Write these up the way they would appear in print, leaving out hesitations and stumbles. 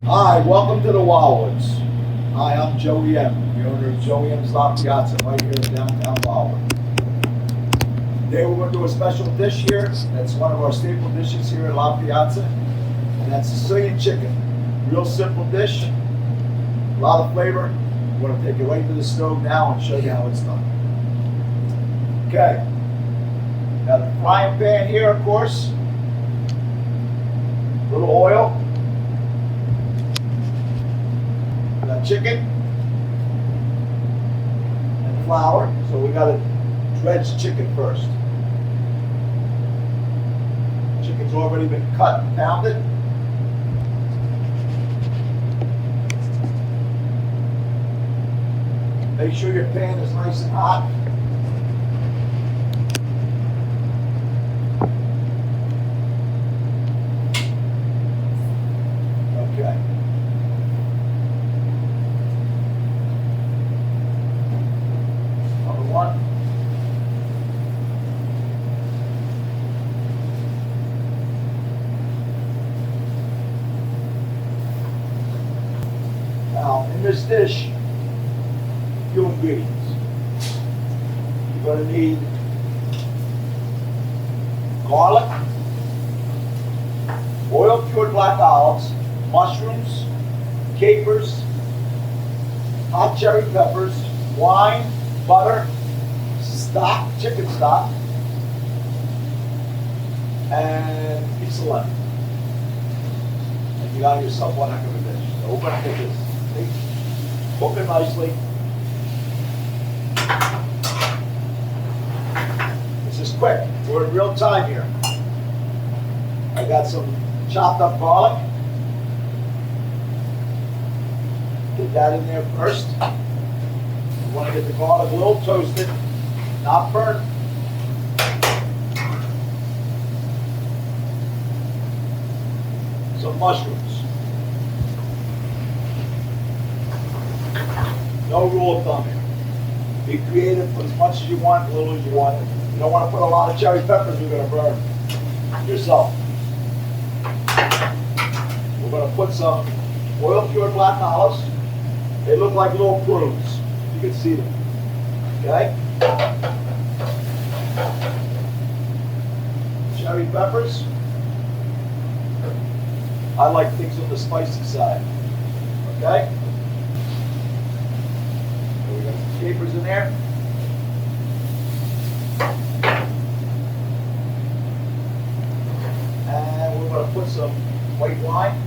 Hi, welcome to the Wildwoods. Hi, I'm Joey M., the owner of Joey M's La Piazza, right here in downtown Wildwood. Today we're going to do a special dish here. That's one of our staple dishes here at La Piazza, and that's Sicilian chicken. Real simple dish, a lot of flavor. We're going to take it right to the stove now and show you how it's done. Okay, got a frying pan here, of course. A little oil. Got chicken and flour, so we got to dredge chicken first. Chicken's already been cut and pounded. Make sure your pan is nice and hot. Okay. One. Now, in this dish, a few ingredients. You're going to need garlic, oil cured black olives, mushrooms, capers, hot cherry peppers, wine, butter, stock, chicken stock, and a piece of lemon. And you got yourself one heck of a dish. So we're going to get this thing cooking nicely. This is quick. We're in real time here. I got some chopped up garlic. Get that in there first. You want to get the garlic a little toasted, not burnt. Some mushrooms. No rule of thumb here. Be creative, put as much as you want, as little as you want. You don't want to put a lot of cherry peppers, you're going to burn yourself. We're going to put some oil cured black olives. They look like little prunes. You can see them. Okay? Cherry peppers. I like things on the spicy side. Okay? So we got some capers in there. And we're going to put some white wine.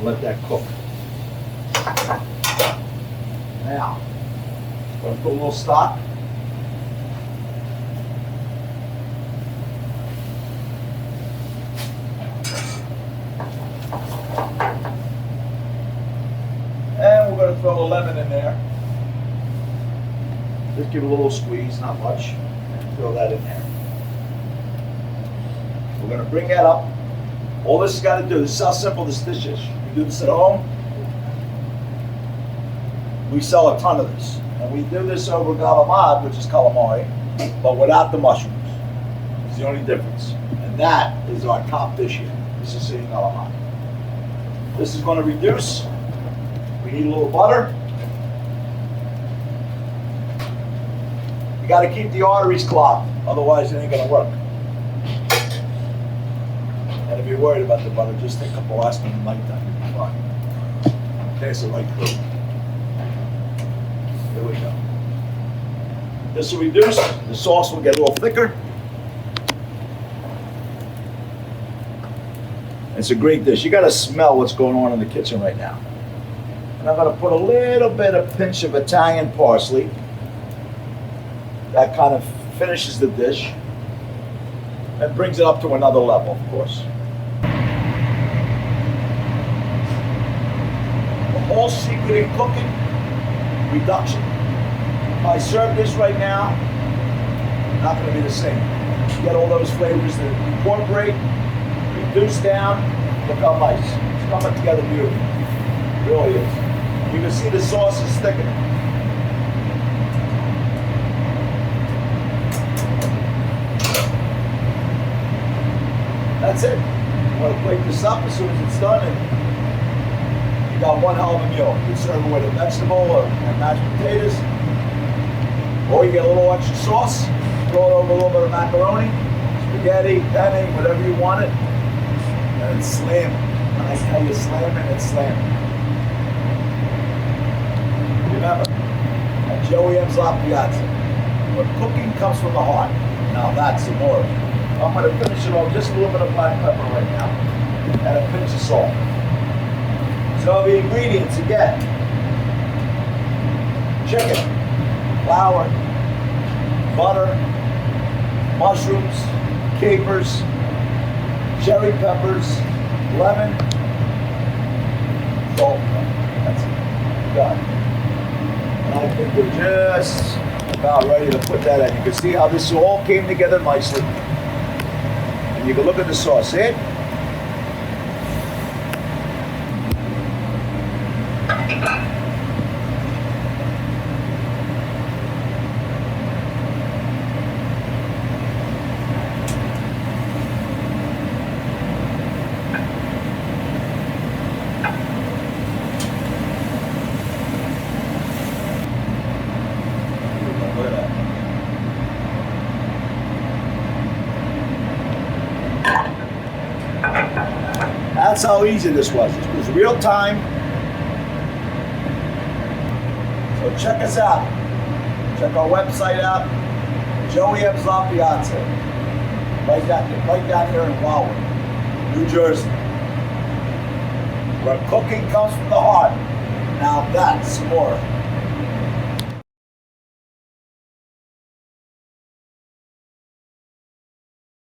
Let that cook. Now, I'm going to put a little stock. And we're going to throw a lemon in there. Just give it a little squeeze, not much. And throw that in there. We're going to bring that up. All this has got to do, this is how simple this dish is. We do this at home. We sell a ton of this. And we do this over galamad, which is calamari, but without the mushrooms. It's the only difference. And that is our top dish here. This is Sicilian calamari. This is going to reduce. We need a little butter. You got to keep the arteries clogged, otherwise it ain't going to work. And if you're worried about the butter, just take a couple of aspirin and light that. You'll be fine. Okay, so right through. Here we go. This will reduce. The sauce will get a little thicker. It's a great dish. You got to smell what's going on in the kitchen right now. And I'm going to put a little bit of pinch of Italian parsley. That kind of finishes the dish and brings it up to another level, of course. The whole secret in cooking, reduction. If I serve this right now, not going to be the same. You get all those flavors that incorporate, reduce down. Look how nice. It's coming together beautifully. It really is. You can see the sauce is thickening. plate this up as soon as it's done, and you got one hell of a meal. You can serve it with a vegetable or mashed potatoes, or you get a little extra sauce, throw it over a little bit of macaroni, spaghetti, penne, whatever you want it, and it's slamming. When I tell you slamming, it's slamming. Remember, at Joey M's La Piazza, where cooking comes from the heart. Now that's some more. I'm going to finish it off just a little bit of black pepper right now, and a pinch of salt. So the ingredients again: chicken, flour, butter, mushrooms, capers, cherry peppers, lemon, salt. That's it. Done. And I think we're just about ready to put that in. You can see how this all came together nicely. And you can look at the sauce. See it? That's how easy this was. It was real time. So check us out. Check our website out. Joey M's La Piazza. Right down here in Wildwood, New Jersey. Where cooking comes from the heart. Now that's more.